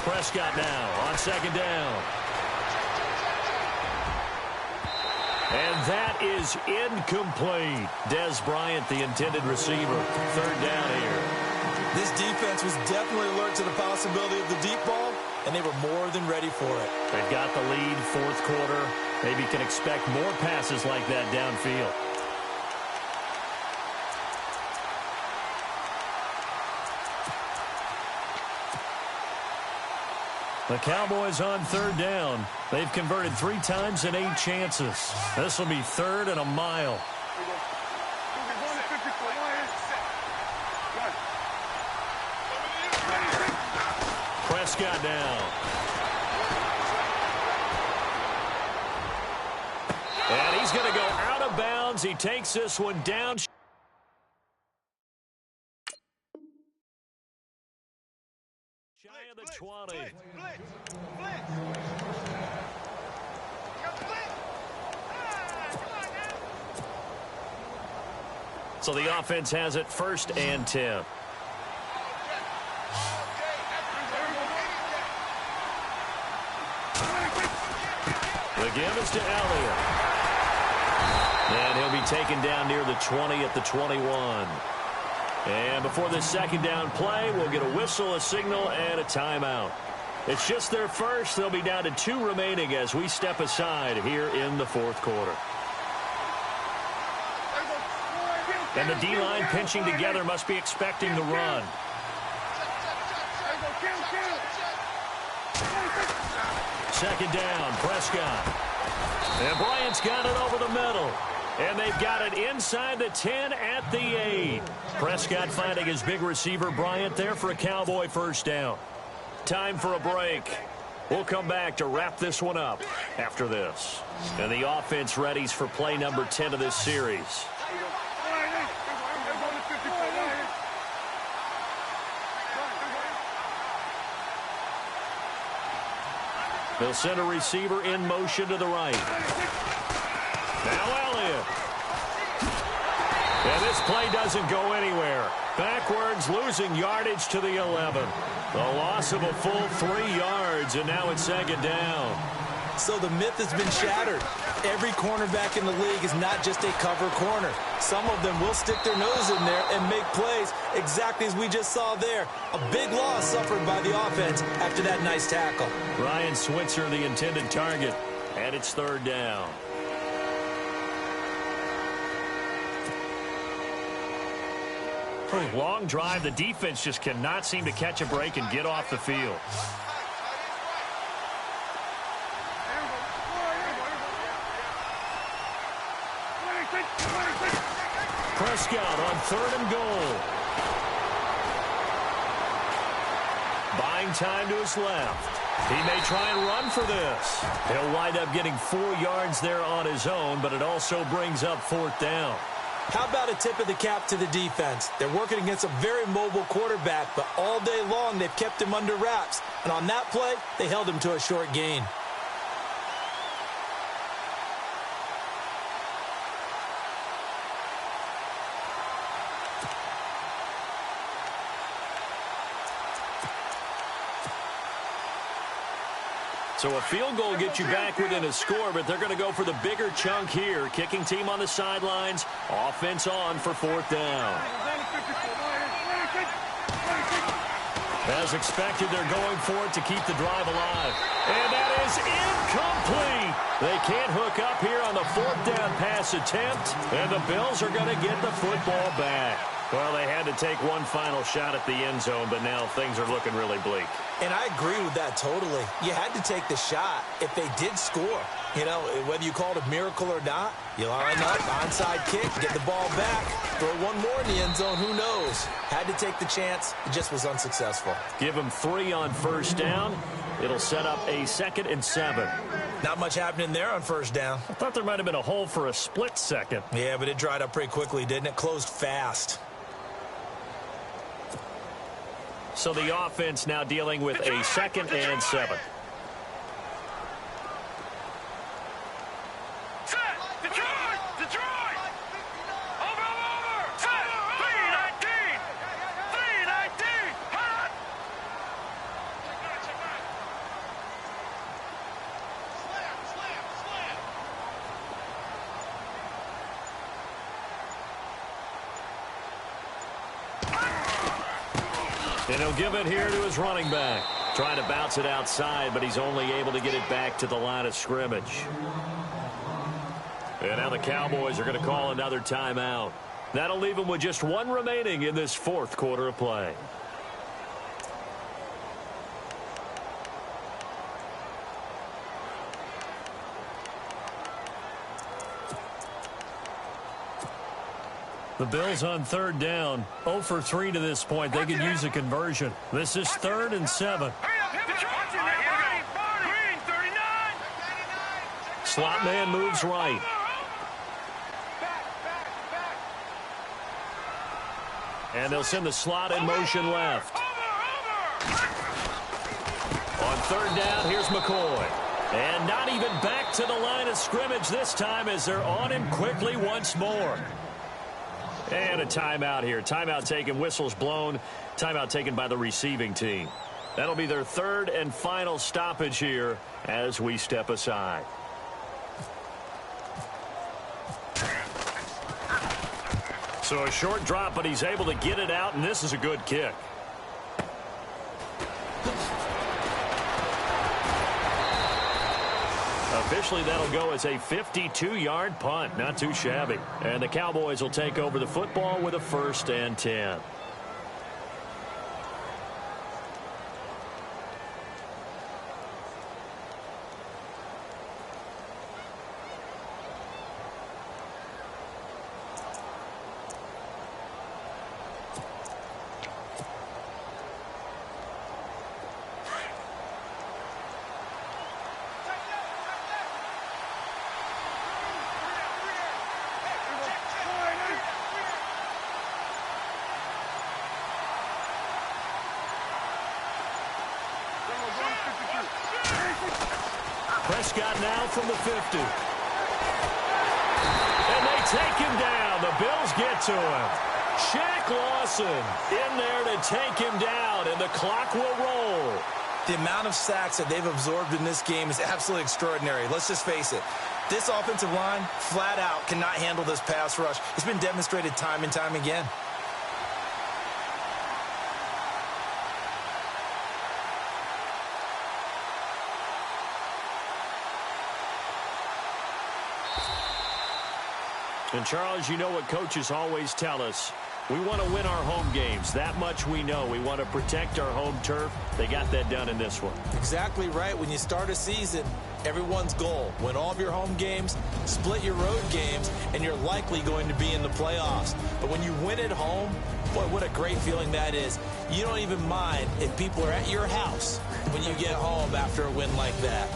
Speaker 3: Prescott now on second down. And that is incomplete. Des Bryant, the intended receiver. Third down here.
Speaker 4: This defense was definitely alert to the possibility of the deep ball, and they were more than ready for it.
Speaker 3: They've got the lead, 4th quarter. Maybe can expect more passes like that downfield. The Cowboys on third down. They've converted 3 times in 8 chances. This will be 3rd and a mile. Prescott down. And he's going to go out of bounds. He takes this one down. Shy of the 20. So the offense has it 1st and 10. The give is to Elliott. And he'll be taken down near the 20 at the 21. And before this second down play, we'll get a whistle, a signal, and a timeout. It's just their first. They'll be down to 2 remaining as we step aside here in the fourth quarter. And the D-line pinching together must be expecting the run. Second down, Prescott. And Bryant's got it over the middle. And they've got it inside the 10 at the 8. Prescott finding his big receiver, Bryant, there for a Cowboy first down. Time for a break. We'll come back to wrap this one up after this. And the offense readies for play number 10 of this series. They'll send a receiver in motion to the right. Now Elliott. And this play doesn't go anywhere. Backwards, losing yardage to the 11. The loss of a full 3 yards, and now it's second down.
Speaker 4: So the myth has been shattered. Every cornerback in the league is not just a cover corner. Some of them will stick their nose in there and make plays exactly as we just saw there. A big loss suffered by the offense after that nice tackle.
Speaker 3: Ryan Switzer, the intended target, and it's third down. Long drive. The defense just cannot seem to catch a break and get off the field. Prescott on 3rd and goal. Buying time to his left. He may try and run for this. He'll wind up getting 4 yards there on his own, but it also brings up 4th down.
Speaker 4: How about a tip of the cap to the defense? They're working against a very mobile quarterback, but all day long they've kept him under wraps. And on that play, they held him to a short gain.
Speaker 3: So a field goal gets you back within a score, but they're going to go for the bigger chunk here. Kicking team on the sidelines. Offense on for 4th down. As expected, they're going for it to keep the drive alive. And that is incomplete. They can't hook up here on the 4th down pass attempt. And the Bills are going to get the football back. Well, they had to take one final shot at the end zone, but now things are looking really bleak.
Speaker 4: And I agree with that totally. You had to take the shot if they did score. You know, whether you call it a miracle or not, you line up, onside kick, get the ball back, throw one more in the end zone, who knows? Had to take the chance. It just was unsuccessful.
Speaker 3: Give them 3 on 1st down. It'll set up a 2nd and 7.
Speaker 4: Not much happening there on 1st down.
Speaker 3: I thought there might have been a hole for a split second.
Speaker 4: Yeah, but it dried up pretty quickly, didn't it? Closed fast.
Speaker 3: So the offense now dealing with a 2nd and 7.
Speaker 1: Set! Detroit! Detroit! Over! Set! 319! 319! Hot!
Speaker 3: And he'll give it here to his running back. Trying to bounce it outside, but he's only able to get it back to the line of scrimmage. And now the Cowboys are going to call another timeout. That'll leave them with just 1 remaining in this 4th quarter of play. The Bills on 3rd down, 0 for 3 to this point. They could use a conversion. This is 3rd and 7. Slot man moves right. And they'll send the slot in motion left. On 3rd down, here's McCoy. And not even back to the line of scrimmage this time as they're on him quickly once more. And a timeout here. Timeout taken, whistles blown. Timeout taken by the receiving team. That'll be their 3rd and final stoppage here as we step aside. So a short drop, but he's able to get it out, and this is a good kick. Officially, that'll go as a 52-yard punt. Not too shabby. And the Cowboys will take over the football with a 1st and 10. Prescott now from the 50. And they take him down. The Bills get to him. Shaq Lawson in there to take him down, and the clock will roll.
Speaker 4: The amount of sacks that they've absorbed in this game is absolutely extraordinary. Let's just face it. This offensive line, flat out, cannot handle this pass rush. It's been demonstrated time and time again.
Speaker 3: And, Charles, you know what coaches always tell us. We want to win our home games. That much we know. We want to protect our home turf. They got that done in this one.
Speaker 4: Exactly right. When you start a season, everyone's goal, win all of your home games, split your road games, and you're likely going to be in the playoffs. But when you win at home, boy, what a great feeling that is. You don't even mind if people are at your house when you get home after a win like that.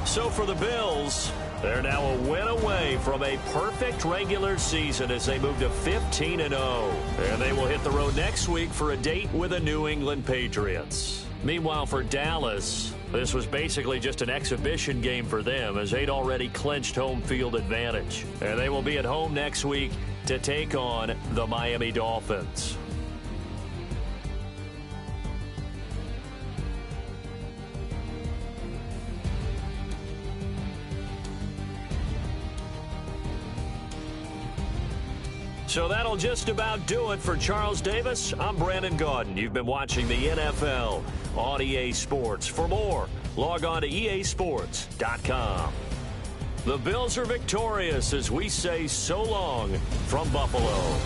Speaker 3: So for the Bills, they're now a win away from a perfect regular season as they move to 15-0. And they will hit the road next week for a date with the New England Patriots. Meanwhile, for Dallas, this was basically just an exhibition game for them as they'd already clinched home field advantage. And they will be at home next week to take on the Miami Dolphins. So that'll just about do it for Charles Davis. I'm Brandon Gaudin. You've been watching the NFL on EA Sports. For more, log on to easports.com. The Bills are victorious as we say so long from Buffalo.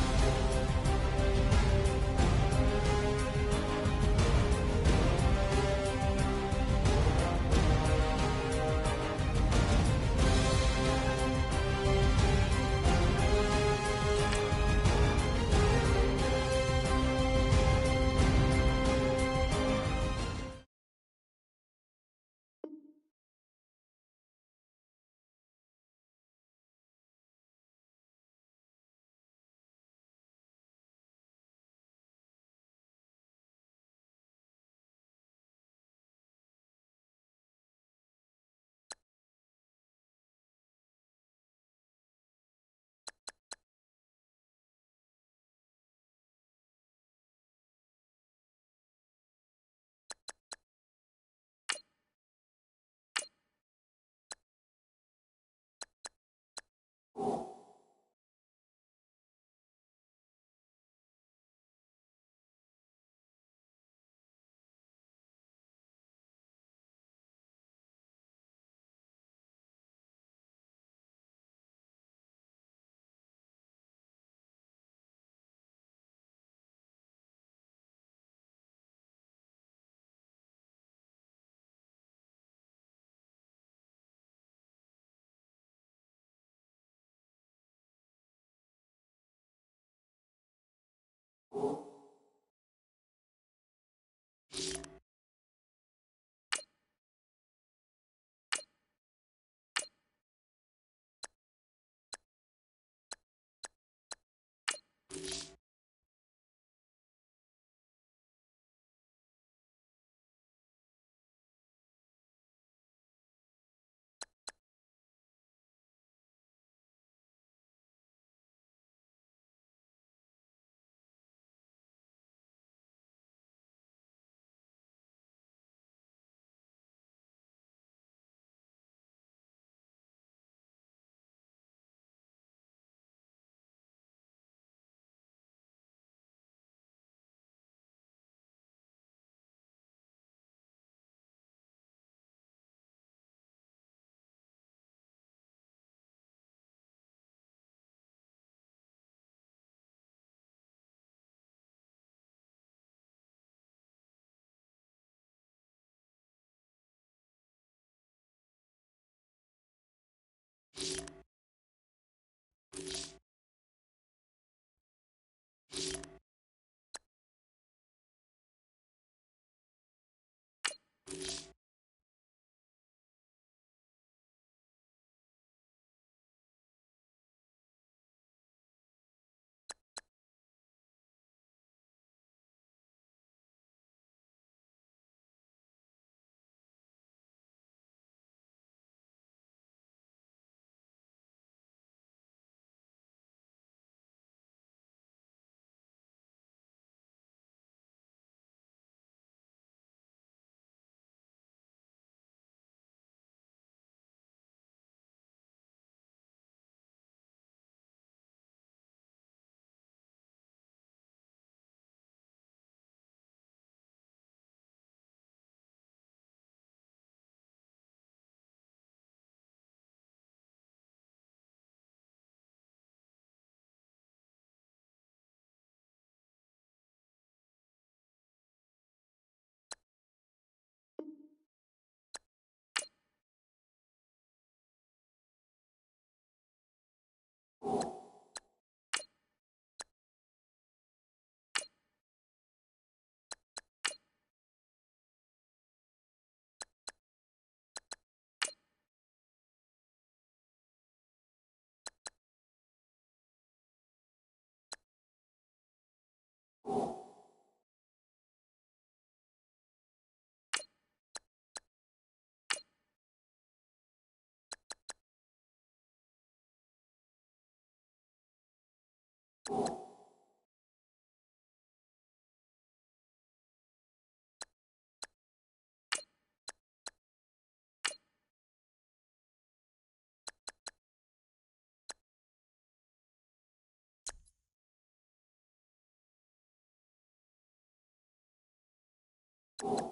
Speaker 5: You